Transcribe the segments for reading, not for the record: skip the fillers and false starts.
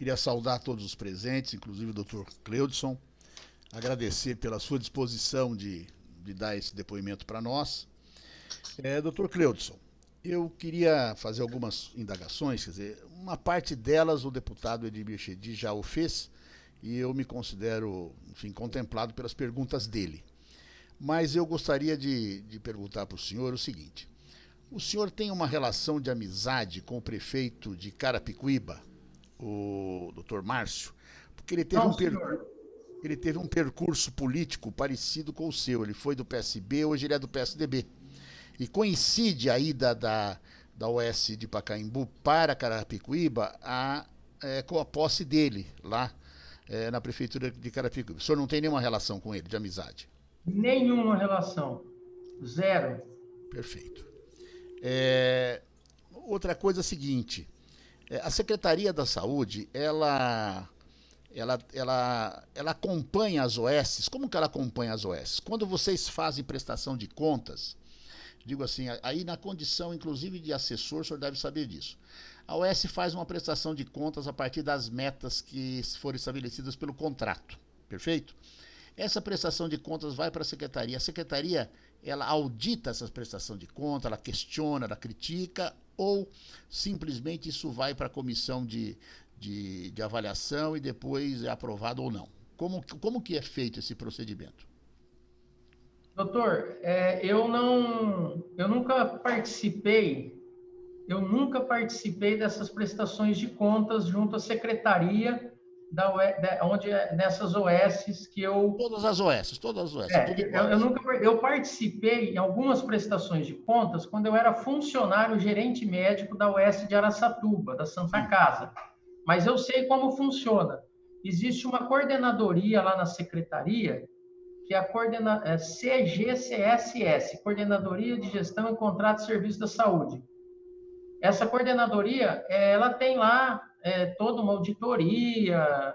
Queria saudar todos os presentes, inclusive o Dr. Cleudson, agradecer pela sua disposição de dar esse depoimento para nós. Dr. Cleudson, eu queria fazer algumas indagações, quer dizer, uma parte delas o deputado Edmir Chedid já o fez, e eu me considero, enfim, contemplado pelas perguntas dele. Mas eu gostaria de perguntar para o senhor o seguinte: o senhor tem uma relação de amizade com o prefeito de Carapicuíba, o Dr. Márcio? Porque Não, senhor. ele teve um percurso político parecido com o seu. Ele foi do PSB, hoje ele é do PSDB. E coincide a ida da OS de Pacaembu para Carapicuíba com a posse dele lá na prefeitura de Carapicuíba. O senhor não tem nenhuma relação com ele, de amizade? Nenhuma relação. Zero. Perfeito. Outra coisa é a seguinte: a Secretaria da Saúde, ela acompanha as OS. Como que ela acompanha as OS? Quando vocês fazem prestação de contas, digo assim, aí na condição inclusive de assessor, o senhor deve saber disso. A OS faz uma prestação de contas a partir das metas que foram estabelecidas pelo contrato, perfeito? Essa prestação de contas vai para a secretaria ela audita essa prestação de contas, ela questiona, ela critica, ou simplesmente isso vai para a comissão de avaliação e depois é aprovado ou não? Como que é feito esse procedimento? Doutor, eu nunca participei dessas prestações de contas junto à secretaria nessas OSs que eu Todas as OS, tudo iguais. eu participei em algumas prestações de contas quando eu era funcionário gerente médico da OS de Araçatuba, da Santa Sim, Casa. Mas eu sei como funciona. Existe uma coordenadoria lá na secretaria, que é a CGCSS, Coordenadoria de Gestão e Contrato de Serviço da Saúde. Essa coordenadoria, ela tem lá toda uma auditoria,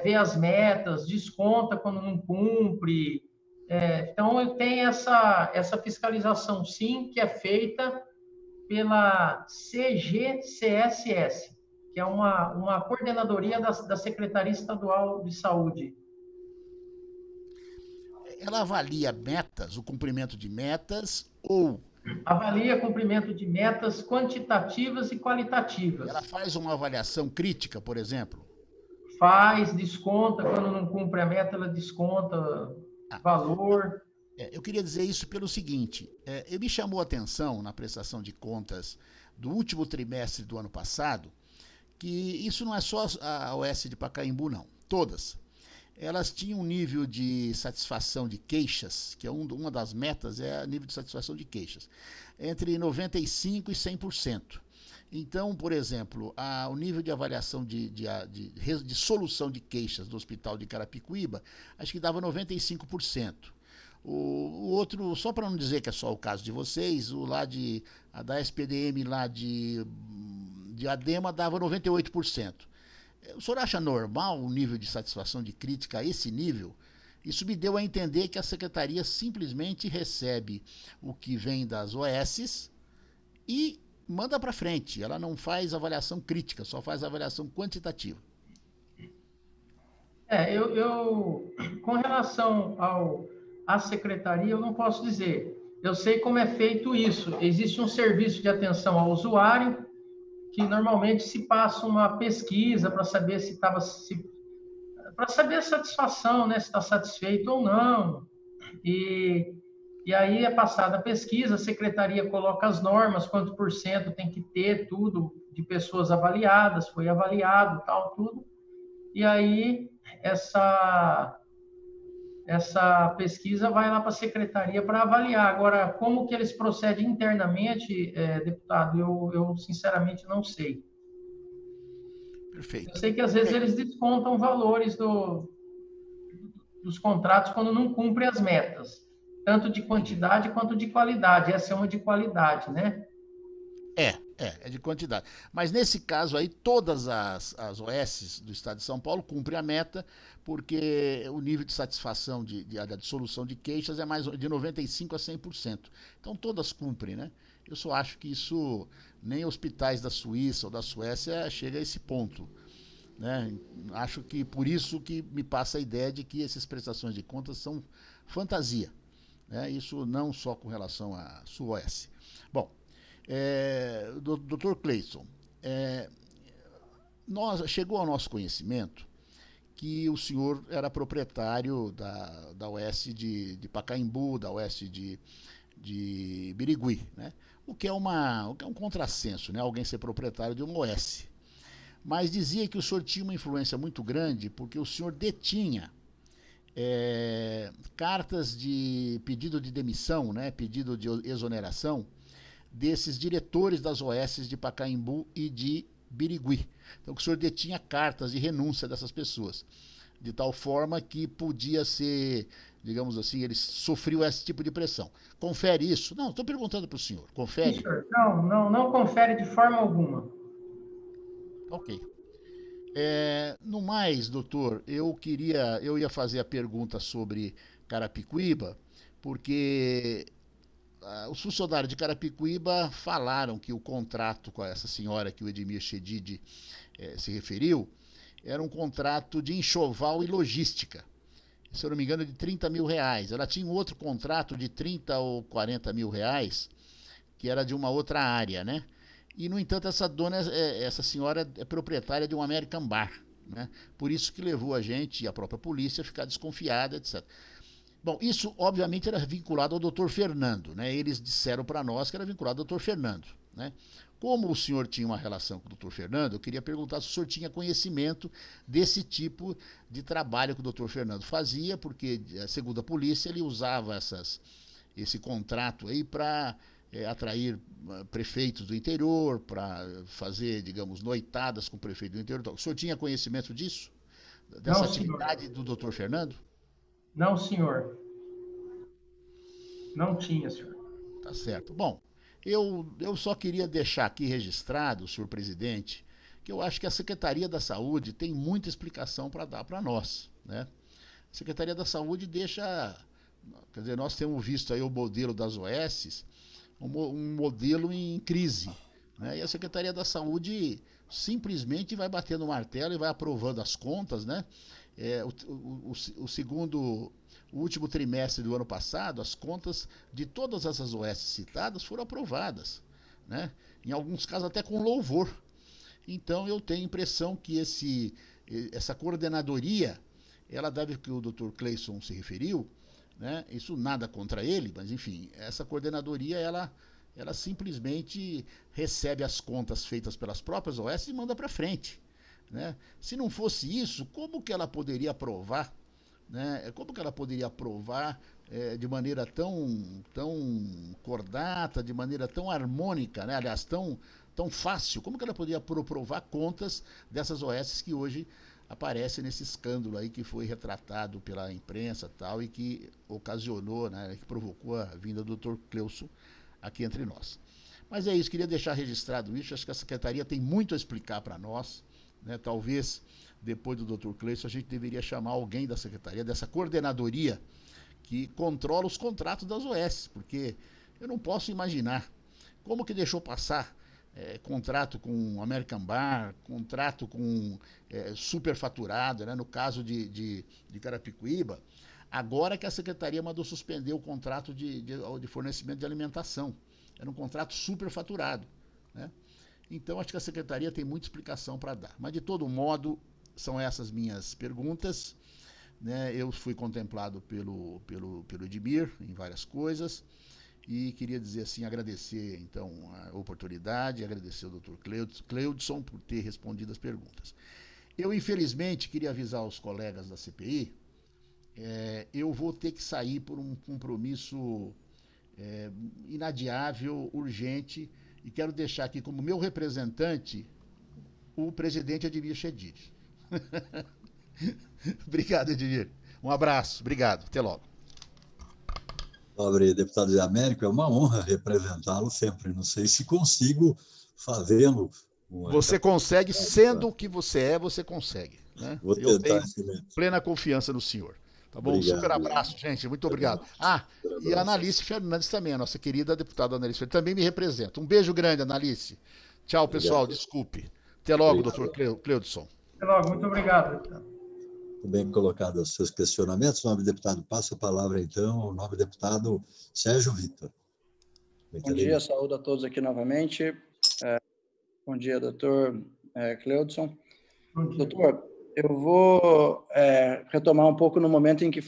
vê as metas, desconta quando não cumpre. Então, tem essa fiscalização, sim, que é feita pela CGCSS, que é uma coordenadoria da Secretaria Estadual de Saúde. ela avalia metas, o cumprimento de metas, ou Avalia cumprimento de metas quantitativas e ela qualitativas. faz uma avaliação crítica, por exemplo? Faz, desconta, quando não cumpre a meta, ela desconta Ah, valor. eu queria dizer isso pelo seguinte: me chamou a atenção na prestação de contas do último trimestre do ano passado que isso não é só a OS de Pacaembu, não. Todas. Elas tinham um nível de satisfação de queixas, que é uma das metas, é o nível de satisfação de queixas, entre 95% e 100%. Então, por exemplo, o nível de avaliação de solução de queixas do Hospital de Carapicuíba, acho que dava 95%. O outro, só para não dizer que é só o caso de vocês, da SPDM lá de Adema dava 98%. O senhor acha normal o nível de satisfação de crítica a esse nível? Isso me deu a entender que a secretaria simplesmente recebe o que vem das OS e manda para frente. Ela não faz avaliação crítica, só faz avaliação quantitativa. Com relação à secretaria, eu não posso dizer. Eu sei como é feito isso. Existe um serviço de atenção ao usuário, que normalmente se passa uma pesquisa para saber para saber a satisfação, né, se está satisfeito ou não. E, e aí é passada a pesquisa, a secretaria coloca as normas, quanto por cento tem que ter, tudo de pessoas avaliadas, foi avaliado, tal, tudo. E aí essa essa pesquisa vai lá para a secretaria para avaliar. Agora, como que eles procedem internamente, deputado, eu sinceramente não sei. Eu Perfeito. sei que às vezes eles descontam valores dos contratos quando não cumprem as metas, tanto de Entendi. quantidade quanto de qualidade. Essa é uma de qualidade, né? É de quantidade. Mas nesse caso aí, todas as OS do estado de São Paulo cumprem a meta, porque o nível de satisfação de solução de queixas é mais de 95% a 100%. Então todas cumprem, né? Eu só acho que isso nem hospitais da Suíça ou da Suécia chega a esse ponto. né? Acho que por isso que me passa a ideia de que essas prestações de contas são fantasia, né? Isso não só com relação à SUOS. Bom, Dr. Cleison, chegou ao nosso conhecimento que o senhor era proprietário da OS de Pacaembu, da OS de Birigui, né? O que é um contrassenso, né? Alguém ser proprietário de uma OS. Mas dizia que o senhor tinha uma influência muito grande porque o senhor detinha cartas de pedido de demissão, né? Pedido de exoneração desses diretores das OS de Pacaembu e de Birigui. Então, que o senhor detinha cartas de renúncia dessas pessoas, de tal forma que podia ser, digamos assim, eles sofriam esse tipo de pressão. Confere isso? Não, estou perguntando para o senhor. Confere? Sim, senhor. Não confere de forma alguma. Ok. No mais, doutor, eu ia fazer a pergunta sobre Carapicuíba, porque os funcionários de Carapicuíba falaram que o contrato com essa senhora que o Edmir Chedid se referiu era um contrato de enxoval e logística. Se eu não me engano, de 30 mil reais. Ela tinha um outro contrato de 30 ou 40 mil reais, que era de uma outra área, né? E, no entanto, essa senhora é proprietária de um American Bar, né? Por isso que levou a gente e a própria polícia a ficar desconfiada, etc. Bom, isso obviamente era vinculado ao doutor Fernando, né? Eles disseram para nós que era vinculado ao doutor Fernando, né? Como o senhor tinha uma relação com o doutor Fernando, eu queria perguntar se o senhor tinha conhecimento desse tipo de trabalho que o doutor Fernando fazia, porque, segundo a polícia, ele usava esse contrato aí para atrair prefeitos do interior, para fazer, digamos, noitadas com o prefeito do interior. O senhor tinha conhecimento disso? Dessa atividade do doutor Fernando? Não, senhor. Não tinha, senhor. Tá certo. Bom, eu só queria deixar aqui registrado, senhor presidente, que eu acho que a Secretaria da Saúde tem muita explicação para dar para nós, né? A Secretaria da Saúde deixa... Quer dizer, nós temos visto aí o modelo das OS, um modelo em crise, né? E a Secretaria da Saúde simplesmente vai batendo o martelo e vai aprovando as contas, né? O último trimestre do ano passado, as contas de todas essas OS citadas foram aprovadas, né? Em alguns casos até com louvor. Então eu tenho a impressão que essa coordenadoria, ela deve, que o Dr. Cleison se referiu, né? Isso nada contra ele, mas enfim, essa coordenadoria ela simplesmente recebe as contas feitas pelas próprias OS e manda para frente, né? Se não fosse isso, como que ela poderia aprovar, né? Como que ela poderia aprovar de maneira tão cordata, de maneira tão harmônica, né? Aliás, tão fácil? Como que ela poderia aprovar contas dessas OS que hoje aparecem nesse escândalo aí que foi retratado pela imprensa tal, e que ocasionou, né, que provocou a vinda do Dr. Cleison aqui entre nós? Mas é isso, queria deixar registrado isso. Acho que a Secretaria tem muito a explicar para nós, né? Talvez depois do Dr. Cleison a gente deveria chamar alguém da Secretaria, dessa coordenadoria que controla os contratos das OS, porque eu não posso imaginar como que deixou passar contrato com American Bar, contrato com superfaturado, né? No caso de Carapicuíba, agora que a Secretaria mandou suspender o contrato de fornecimento de alimentação. Era um contrato superfaturado, né? Então, acho que a Secretaria tem muita explicação para dar. Mas, de todo modo, são essas minhas perguntas, né? Eu fui contemplado pelo Edmir em várias coisas e queria dizer assim, agradecer, então, a oportunidade, agradecer ao Dr. Cleudson por ter respondido as perguntas. Eu, infelizmente, queria avisar os colegas da CPI, eu vou ter que sair por um compromisso inadiável, urgente, e quero deixar aqui como meu representante o presidente Edmir Chedid. Obrigado, Edmir. Um abraço, obrigado, até logo. Nobre deputado de Américo, é uma honra representá-lo sempre. Não sei se consigo fazê-lo. Você consegue, sendo o que você consegue, né? Vou tentar. Eu tenho plena confiança no senhor. Tá bom? Obrigado, um super abraço, gente. Muito obrigado. E a Analice Fernandes também, a nossa querida deputada Analice Fernandes, também me representa. Um beijo grande, Analice. Tchau, pessoal. Obrigado. Desculpe. Até logo, doutor Cleudson. Até logo, muito obrigado. Muito bem colocado os seus questionamentos. Nobre deputado, passo a palavra, então, ao nobre deputado Sérgio Vitor. Bom dia, saúdo a todos aqui novamente. Bom dia, doutor Cleudson. Doutor, eu vou retomar um pouco no momento em que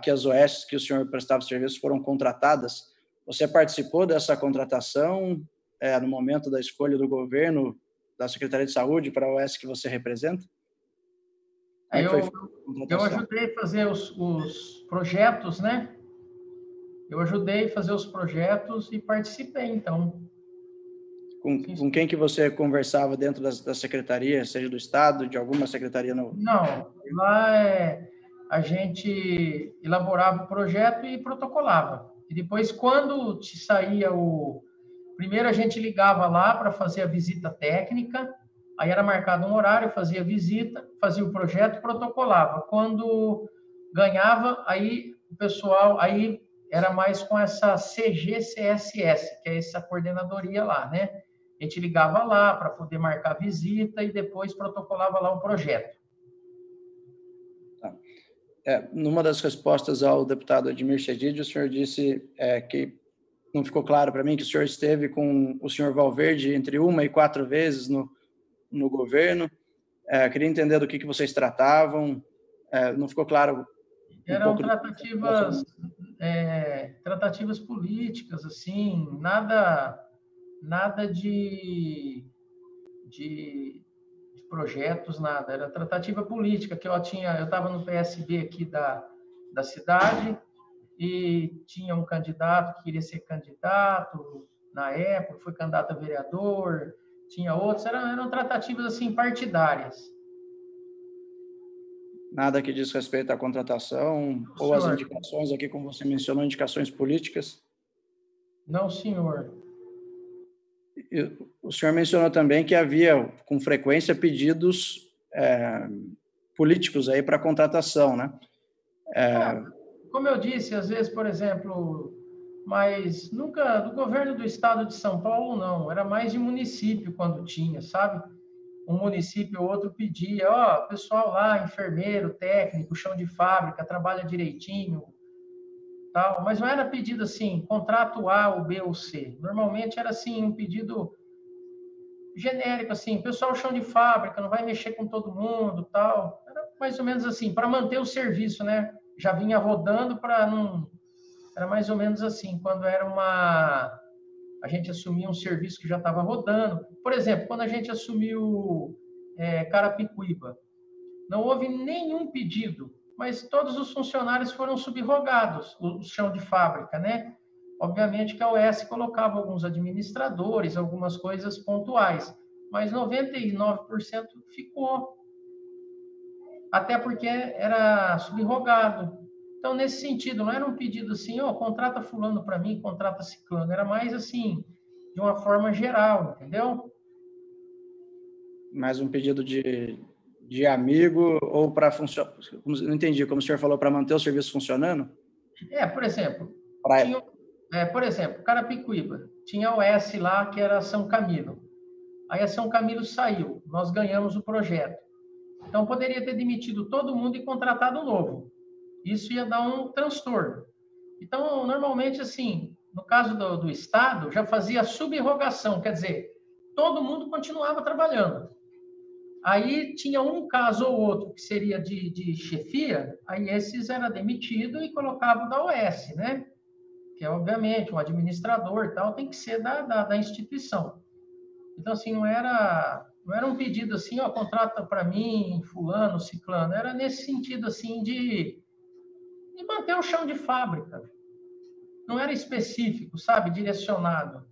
que as OS que o senhor prestava serviço foram contratadas. Você participou dessa contratação no momento da escolha do governo, da Secretaria de Saúde, para a OS que você representa? Eu ajudei a fazer os projetos, né? Eu ajudei a fazer os projetos e participei, então. Com quem que você conversava dentro da secretaria, seja do Estado, de alguma secretaria? Não, lá a gente elaborava o projeto e protocolava. E depois, quando te saía Primeiro a gente ligava lá para fazer a visita técnica, aí era marcado um horário, fazia a visita, fazia o projeto, protocolava. Quando ganhava, aí o pessoal... Aí era mais com essa CGCSS, que é essa coordenadoria lá, né? A gente ligava lá para poder marcar a visita e depois protocolava lá o projeto. Tá. Numa das respostas ao deputado Admir Chedid, o senhor disse que não ficou claro para mim que o senhor esteve com o senhor Valverde entre 1 e 4 vezes no governo. Queria entender do que vocês tratavam. Não ficou claro. Eram tratativas políticas, assim, nada de projetos, nada. Era tratativa política, que eu estava no PSB aqui da cidade e tinha um candidato que queria ser candidato na época, foi candidato a vereador, tinha outros, eram tratativas assim partidárias. Nada que diz respeito à contratação ou às indicações aqui, como você mencionou, indicações políticas? Não, senhor. O senhor mencionou também que havia, com frequência, pedidos políticos aí para contratação, né? Como eu disse, às vezes, por exemplo, mas nunca do governo do estado de São Paulo, não. Era mais de município quando tinha, sabe? Um município ou outro pedia, pessoal lá, enfermeiro, técnico, chão de fábrica, trabalha direitinho, tal. Mas não era pedido assim, contrato A, ou B ou C. Normalmente era assim, um pedido genérico, assim, pessoal chão de fábrica, não vai mexer com todo mundo, tal. Era mais ou menos assim, para manter o serviço, né? Já vinha rodando para não... Era mais ou menos assim, quando era a gente assumia um serviço que já estava rodando. Por exemplo, quando a gente assumiu Carapicuíba, não houve nenhum pedido, mas todos os funcionários foram subrogados, o chão de fábrica, né? Obviamente que a OS colocava alguns administradores, algumas coisas pontuais, mas 99% ficou. Até porque era subrogado. Então, nesse sentido, não era um pedido assim, contrata fulano para mim, contrata ciclano. Era mais assim, de uma forma geral, entendeu? Mais um pedido de amigo ou para funcionar? Não entendi, como o senhor falou, para manter o serviço funcionando? Por exemplo, por exemplo, Carapicuíba, tinha a OS lá, que era São Camilo. Aí a São Camilo saiu, nós ganhamos o projeto. Então, poderia ter demitido todo mundo e contratado um novo. Isso ia dar um transtorno. Então, normalmente, assim, no caso do Estado, já fazia subrogação, quer dizer, todo mundo continuava trabalhando. Aí tinha um caso ou outro que seria de chefia, aí esses era demitido e colocava da OS, né? Que é, obviamente, um administrador e tal, tem que ser da instituição. Então, assim, não era um pedido assim, contrata para mim, fulano, ciclano. Era nesse sentido, assim, de manter o chão de fábrica. Não era específico, sabe? Direcionado.